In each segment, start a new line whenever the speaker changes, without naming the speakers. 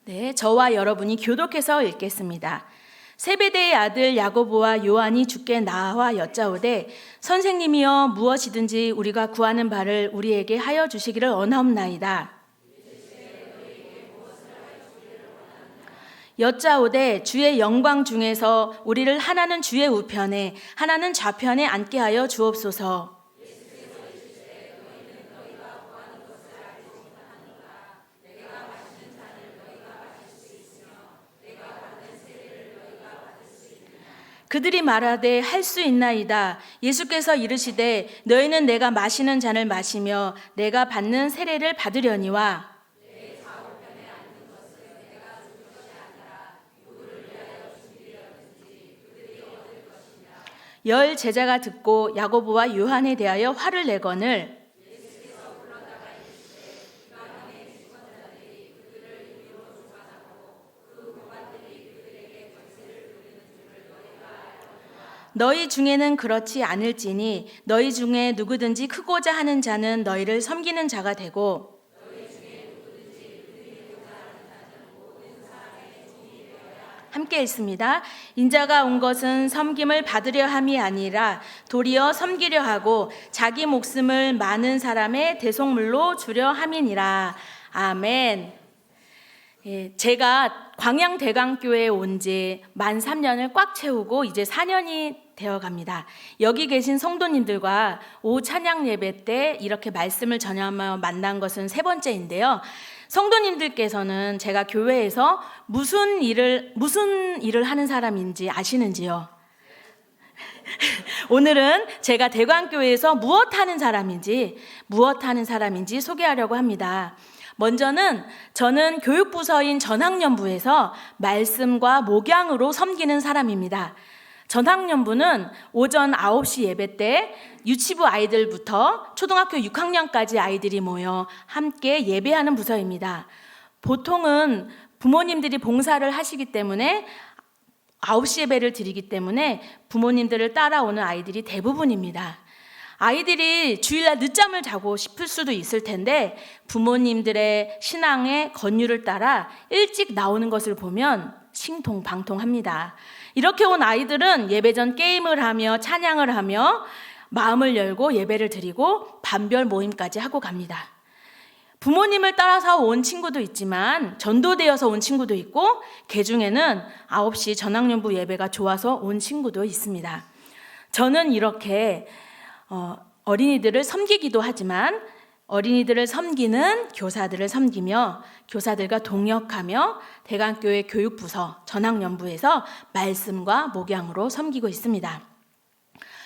네, 저와 여러분이 교독해서 읽겠습니다. 세베대의 아들 야고보와 요한이 주께 나와 여짜오되 선생님이여 무엇이든지 우리가 구하는 바를 우리에게 하여 주시기를 원하옵나이다. 여짜오되 주의 영광 중에서 우리를 하나는 주의 우편에 하나는 좌편에 앉게 하여 주옵소서. 그들이 말하되 할 수 있나이다. 예수께서 이르시되 너희는 내가 마시는 잔을 마시며 내가 받는 세례를 받으려니와 열 제자가 듣고 야고보와 요한에 대하여 화를 내거늘 너희 중에는 그렇지 않을지니 너희 중에 누구든지 크고자 하는 자는 너희를 섬기는 자가 되고 함께 읽습니다. 인자가 온 것은 섬김을 받으려 함이 아니라 도리어 섬기려 하고 자기 목숨을 많은 사람의 대속물로 주려 함이니라. 아멘. 제가 광양대강교회에 온 지 만 3년을 꽉 채우고 이제 4년이 되어 갑니다. 여기 계신 성도님들과 오후 찬양 예배 때 이렇게 말씀을 전하며 만난 것은 3번째인데요. 성도님들께서는 제가 교회에서 무슨 일을 하는 사람인지 아시는지요? 오늘은 제가 대광교회에서 무엇 하는 사람인지 소개하려고 합니다. 먼저는 저는 교육부서인 전학년부에서 말씀과 목양으로 섬기는 사람입니다. 전학년부는 오전 9시 예배 때 유치부 아이들부터 초등학교 6학년까지 아이들이 모여 함께 예배하는 부서입니다. 보통은 부모님들이 봉사를 하시기 때문에 9시 예배를 드리기 때문에 부모님들을 따라오는 아이들이 대부분입니다. 아이들이 주일날 늦잠을 자고 싶을 수도 있을 텐데 부모님들의 신앙의 권유를 따라 일찍 나오는 것을 보면 신통방통합니다. 이렇게 온 아이들은 예배 전 게임을 하며 찬양을 하며 마음을 열고 예배를 드리고 반별 모임까지 하고 갑니다. 부모님을 따라서 온 친구도 있지만 전도되어서 온 친구도 있고 개중에는 9시 전학년부 예배가 좋아서 온 친구도 있습니다. 저는 이렇게 어린이들을 섬기기도 하지만 어린이들을 섬기는 교사들을 섬기며 교사들과 동역하며 대강교회 교육부서 전학년부에서 말씀과 목양으로 섬기고 있습니다.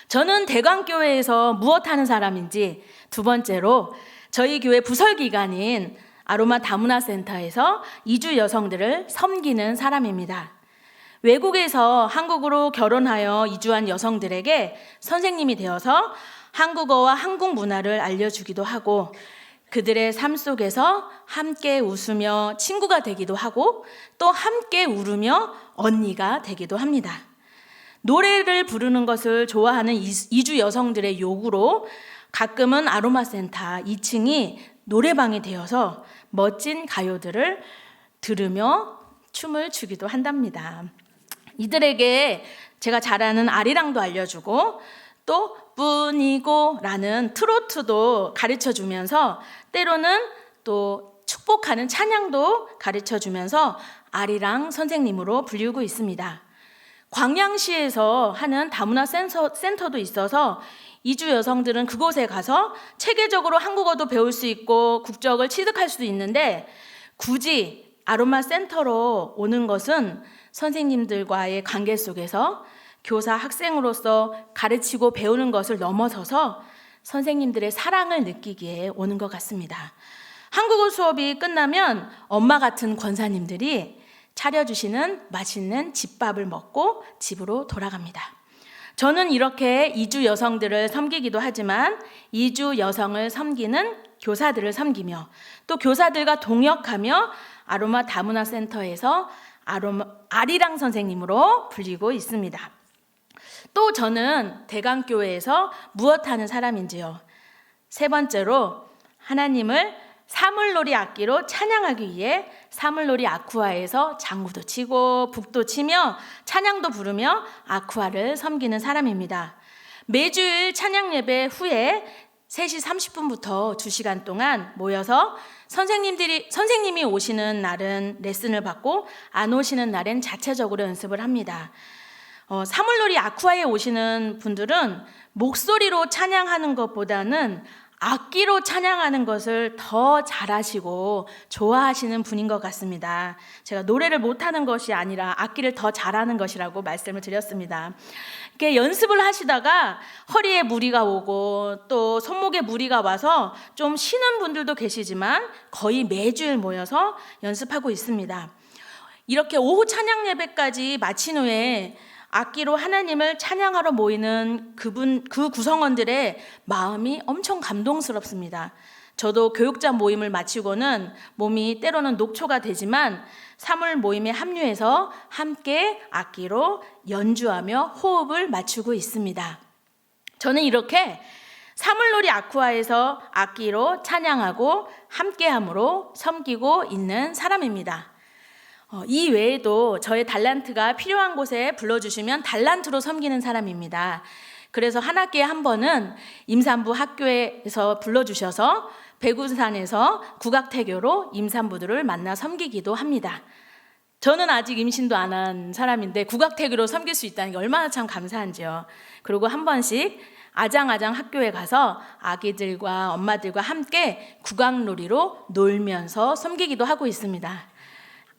저는 대강교회에서 무엇 하는 사람인지 두 번째로 저희 교회 부설기관인 아로마 다문화센터에서 이주 여성들을 섬기는 사람입니다. 외국에서 한국으로 결혼하여 이주한 여성들에게 선생님이 되어서 한국어와 한국 문화를 알려주기도 하고 그들의 삶 속에서 함께 웃으며 친구가 되기도 하고 또 함께 울으며 언니가 되기도 합니다. 노래를 부르는 것을 좋아하는 이주 여성들의 요구로 가끔은 아로마센터 2층이 노래방이 되어서 멋진 가요들을 들으며 춤을 추기도 한답니다. 이들에게 제가 잘 아는 아리랑도 알려주고 또 뿐이고 라는 트로트도 가르쳐주면서 때로는 또 축복하는 찬양도 가르쳐주면서 아리랑 선생님으로 불리우고 있습니다. 광양시에서 하는 다문화 센터도 있어서 이주 여성들은 그곳에 가서 체계적으로 한국어도 배울 수 있고 국적을 취득할 수도 있는데 굳이 아로마 센터로 오는 것은 선생님들과의 관계 속에서 교사 학생으로서 가르치고 배우는 것을 넘어서서 선생님들의 사랑을 느끼기에 오는 것 같습니다. 한국어 수업이 끝나면 엄마 같은 권사님들이 차려주시는 맛있는 집밥을 먹고 집으로 돌아갑니다. 저는 이렇게 이주 여성들을 섬기기도 하지만 이주 여성을 섬기는 교사들을 섬기며 또 교사들과 동역하며 아로마 다문화 센터에서 아리랑 선생님으로 불리고 있습니다. 또 저는 대강교회에서 무엇 하는 사람인지요. 세 번째로 하나님을 사물놀이 악기로 찬양하기 위해 사물놀이 아쿠아에서 장구도 치고 북도 치며 찬양도 부르며 아쿠아를 섬기는 사람입니다. 매주일 찬양 예배 후에 3시 30분부터 2시간 동안 모여서 선생님이 오시는 날은 레슨을 받고 안 오시는 날엔 자체적으로 연습을 합니다. 사물놀이 아쿠아에 오시는 분들은 목소리로 찬양하는 것보다는 악기로 찬양하는 것을 더 잘하시고 좋아하시는 분인 것 같습니다. 제가 노래를 못하는 것이 아니라 악기를 더 잘하는 것이라고 말씀을 드렸습니다. 이렇게 연습을 하시다가 허리에 무리가 오고 또 손목에 무리가 와서 좀 쉬는 분들도 계시지만 거의 매주일 모여서 연습하고 있습니다. 이렇게 오후 찬양 예배까지 마친 후에 악기로 하나님을 찬양하러 모이는 그 구성원들의 마음이 엄청 감동스럽습니다. 저도 교육자 모임을 마치고는 몸이 때로는 녹초가 되지만 사물 모임에 합류해서 함께 악기로 연주하며 호흡을 맞추고 있습니다. 저는 이렇게 사물놀이 아쿠아에서 악기로 찬양하고 함께함으로 섬기고 있는 사람입니다. 이 외에도 저의 달란트가 필요한 곳에 불러주시면 달란트로 섬기는 사람입니다. 그래서 한 학기에 한 번은 임산부 학교에서 불러주셔서 백운산에서 국악태교로 임산부들을 만나 섬기기도 합니다. 저는 아직 임신도 안 한 사람인데 국악태교로 섬길 수 있다는 게 얼마나 참 감사한지요. 그리고 한 번씩 아장아장 학교에 가서 아기들과 엄마들과 함께 국악놀이로 놀면서 섬기기도 하고 있습니다.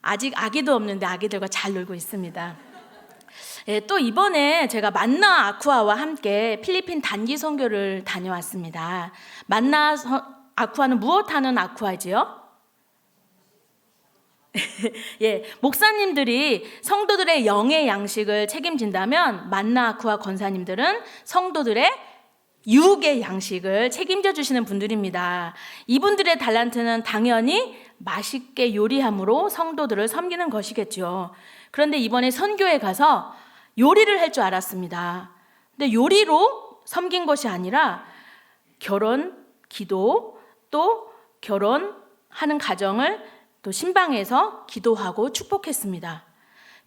아직 아기도 없는데 아기들과 잘 놀고 있습니다. 또 이번에 제가 만나 아쿠아와 함께 필리핀 단기 선교를 다녀왔습니다. 만나 아쿠아는 무엇 하는 아쿠아지요? 목사님들이 성도들의 영의 양식을 책임진다면 만나 아쿠아 권사님들은 성도들의 유혹의 양식을 책임져 주시는 분들입니다. 이분들의 달란트는 당연히 맛있게 요리함으로 성도들을 섬기는 것이겠죠. 그런데 이번에 선교에 가서 요리를 할 줄 알았습니다. 근데 요리로 섬긴 것이 아니라 결혼, 기도, 또 결혼하는 가정을 또 신방에서 기도하고 축복했습니다.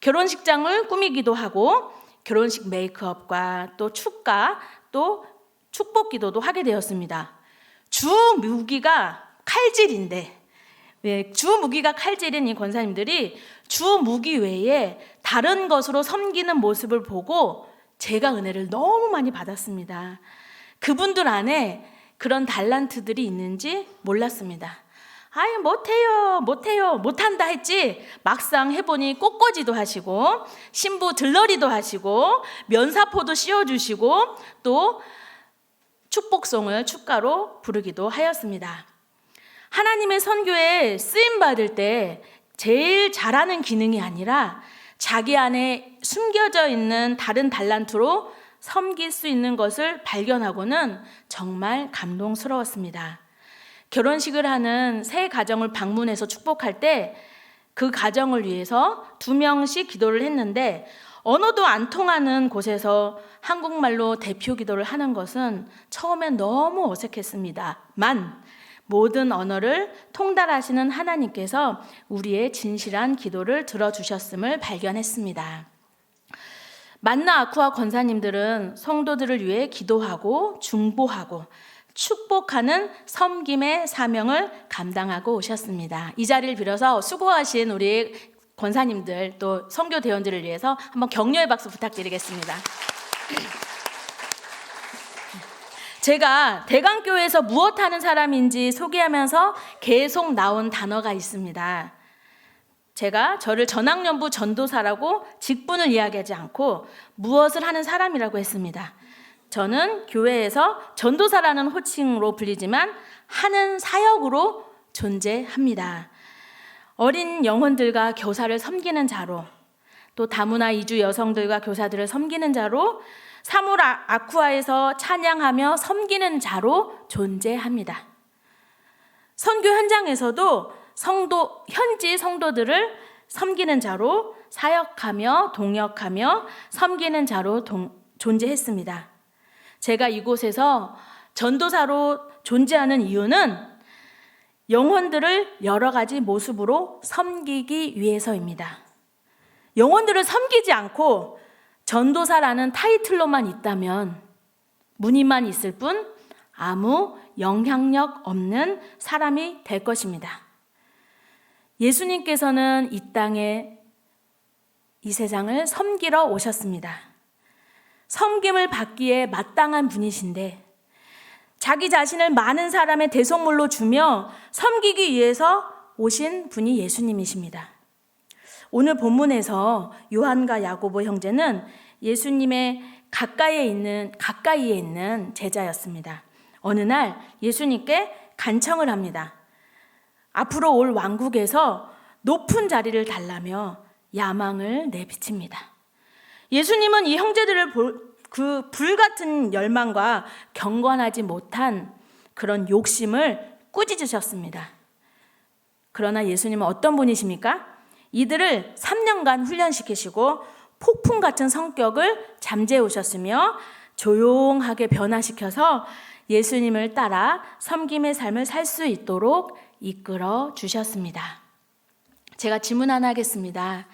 결혼식장을 꾸미기도 하고 결혼식 메이크업과 또 축가, 또 축복 기도도 하게 되었습니다. 주 무기가 칼질인데 주 무기가 칼질인 이 권사님들이 주 무기 외에 다른 것으로 섬기는 모습을 보고 제가 은혜를 너무 많이 받았습니다. 그분들 안에 그런 달란트들이 있는지 몰랐습니다. 아예 못한다 했지 막상 해보니 꽃꽂이도 하시고 신부 들러리도 하시고 면사포도 씌워주시고 또 축복송을 축가로 부르기도 하였습니다. 하나님의 선교에 쓰임받을 때 제일 잘하는 기능이 아니라 자기 안에 숨겨져 있는 다른 달란트로 섬길 수 있는 것을 발견하고는 정말 감동스러웠습니다. 결혼식을 하는 새 가정을 방문해서 축복할 때 그 가정을 위해서 2명씩 기도를 했는데 언어도 안 통하는 곳에서 한국말로 대표 기도를 하는 것은 처음엔 너무 어색했습니다만 모든 언어를 통달하시는 하나님께서 우리의 진실한 기도를 들어주셨음을 발견했습니다. 만나 아쿠아 권사님들은 성도들을 위해 기도하고 중보하고 축복하는 섬김의 사명을 감당하고 오셨습니다. 이 자리를 빌어서 수고하신 우리 권사님들 또 선교 대원들을 위해서 한번 격려의 박수 부탁드리겠습니다. 제가 대강교회에서 무엇 하는 사람인지 소개하면서 계속 나온 단어가 있습니다. 제가 저를 전학년부 전도사라고 직분을 이야기하지 않고 무엇을 하는 사람이라고 했습니다. 저는 교회에서 전도사라는 호칭으로 불리지만 하는 사역으로 존재합니다. 어린 영혼들과 교사를 섬기는 자로, 또 다문화 이주 여성들과 교사들을 섬기는 자로, 사물 아쿠아에서 찬양하며 섬기는 자로 존재합니다. 선교 현장에서도 현지 성도들을 섬기는 자로 사역하며 동역하며 섬기는 자로 존재했습니다. 제가 이곳에서 전도사로 존재하는 이유는 영혼들을 여러 가지 모습으로 섬기기 위해서입니다. 영혼들을 섬기지 않고 전도사라는 타이틀로만 있다면, 무늬만 있을 뿐 아무 영향력 없는 사람이 될 것입니다. 예수님께서는 이 땅에, 이 세상을 섬기러 오셨습니다. 섬김을 받기에 마땅한 분이신데 자기 자신을 많은 사람의 대속물로 주며 섬기기 위해서 오신 분이 예수님이십니다. 오늘 본문에서 요한과 야고보 형제는 예수님의 가까이에 있는 제자였습니다. 어느 날 예수님께 간청을 합니다. 앞으로 올 왕국에서 높은 자리를 달라며 야망을 내비칩니다. 예수님은 이 형제들을 그 불같은 열망과 경건하지 못한 그런 욕심을 꾸짖으셨습니다. 그러나 예수님은 어떤 분이십니까? 이들을 3년간 훈련시키시고 폭풍 같은 성격을 잠재우셨으며 조용하게 변화시켜서 예수님을 따라 섬김의 삶을 살 수 있도록 이끌어 주셨습니다. 제가 질문 하나 하겠습니다.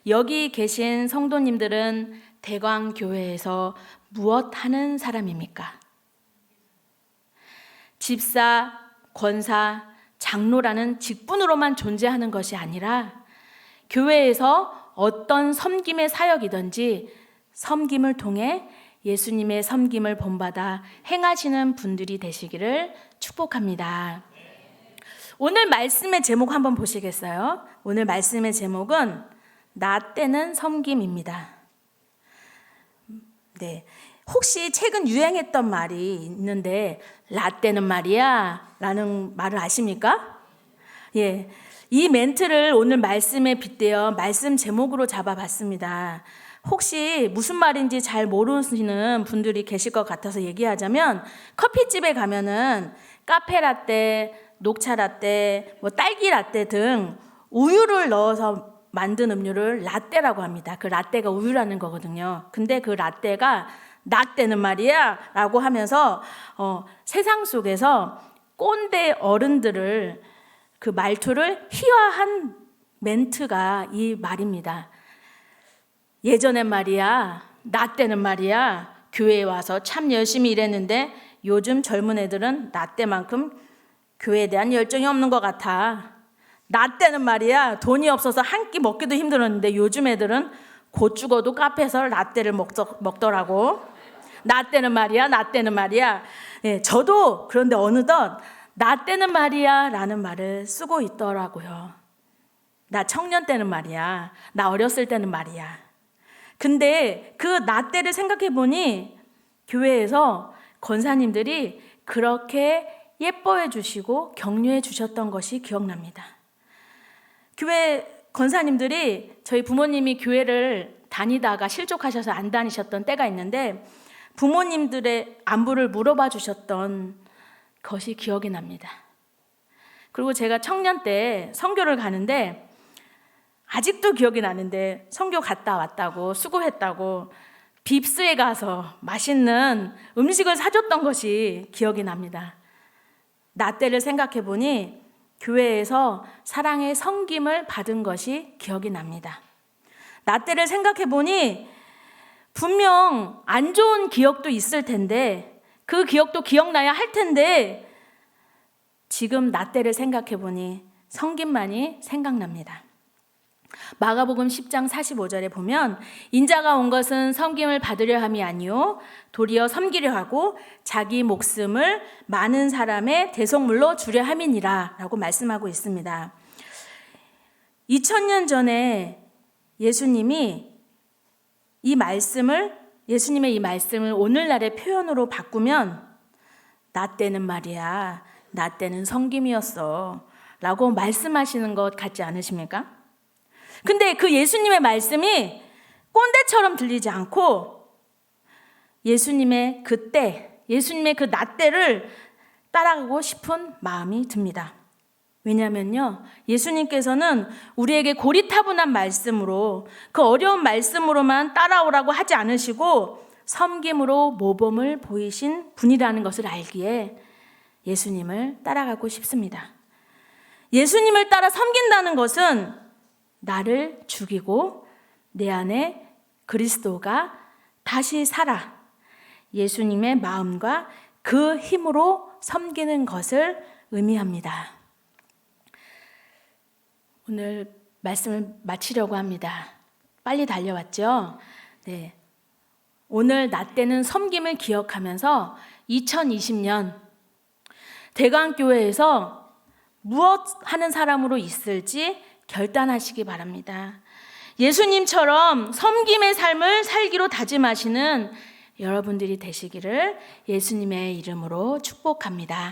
여기 계신 성도님들은 대광교회에서 무엇 하는 사람입니까? 집사, 권사, 장로라는 직분으로만 존재하는 것이 아니라 교회에서 어떤 섬김의 사역이든지 섬김을 통해 예수님의 섬김을 본받아 행하시는 분들이 되시기를 축복합니다. 오늘 말씀의 제목 한번 보시겠어요? 오늘 말씀의 제목은 나 때는 섬김입니다. 네, 혹시 최근 유행했던 말이 있는데 라떼는 말이야 라는 말을 아십니까? 예, 이 멘트를 오늘 말씀에 빗대어 말씀 제목으로 잡아봤습니다. 혹시 무슨 말인지 잘 모르시는 분들이 계실 것 같아서 얘기하자면, 커피집에 가면은 카페라떼, 녹차라떼, 딸기라떼 등 우유를 넣어서 만든 음료를 라떼라고 합니다. 그 라떼가 우유라는 거거든요. 근데 그 라떼가 나 때는 말이야 라고 하면서 세상 속에서 꼰대 어른들을 그 말투를 희화한 멘트가 이 말입니다. 예전엔 말이야, 나 때는 말이야, 교회에 와서 참 열심히 일했는데 요즘 젊은 애들은 나 때만큼 교회에 대한 열정이 없는 것 같아. 나 때는 말이야, 돈이 없어서 한 끼 먹기도 힘들었는데 요즘 애들은 곧 죽어도 카페에서 라떼를 먹더라고. 나 때는 말이야, 나 때는 말이야. 예, 저도 그런데 어느덧 나 때는 말이야 라는 말을 쓰고 있더라고요. 나 청년 때는 말이야, 나 어렸을 때는 말이야. 근데 그 나 때를 생각해 보니 교회에서 권사님들이 그렇게 예뻐해 주시고 격려해 주셨던 것이 기억납니다. 교회 권사님들이, 저희 부모님이 교회를 다니다가 실족하셔서 안 다니셨던 때가 있는데 부모님들의 안부를 물어봐 주셨던 것이 기억이 납니다. 그리고 제가 청년 때 선교를 가는데 아직도 기억이 나는데, 선교 갔다 왔다고, 수고했다고 빕스에 가서 맛있는 음식을 사줬던 것이 기억이 납니다. 나 때를 생각해 보니 교회에서 사랑의 섬김을 받은 것이 기억이 납니다. 나 때를 생각해 보니 분명 안 좋은 기억도 있을 텐데, 그 기억도 기억나야 할 텐데, 지금 나 때를 생각해 보니 섬김만이 생각납니다. 마가복음 10장 45절에 보면, 인자가 온 것은 섬김을 받으려 함이 아니요 도리어 섬기려 하고 자기 목숨을 많은 사람의 대속물로 주려 함이니라 라고 말씀하고 있습니다. 2000년 전에 예수님의 이 말씀을 오늘날의 표현으로 바꾸면 나 때는 말이야, 나 때는 섬김이었어 라고 말씀하시는 것 같지 않으십니까? 근데 그 예수님의 말씀이 꼰대처럼 들리지 않고 예수님의 그 때, 예수님의 그 나 때를 따라가고 싶은 마음이 듭니다. 왜냐하면요, 예수님께서는 우리에게 고리타분한 말씀으로, 그 어려운 말씀으로만 따라오라고 하지 않으시고 섬김으로 모범을 보이신 분이라는 것을 알기에 예수님을 따라가고 싶습니다. 예수님을 따라 섬긴다는 것은 나를 죽이고 내 안에 그리스도가 다시 살아 예수님의 마음과 그 힘으로 섬기는 것을 의미합니다. 오늘 말씀을 마치려고 합니다. 빨리 달려왔죠? 네. 오늘 나 때는 섬김을 기억하면서 2020년 대강교회에서 무엇 하는 사람으로 있을지 결단하시기 바랍니다. 예수님처럼 섬김의 삶을 살기로 다짐하시는 여러분들이 되시기를 예수님의 이름으로 축복합니다.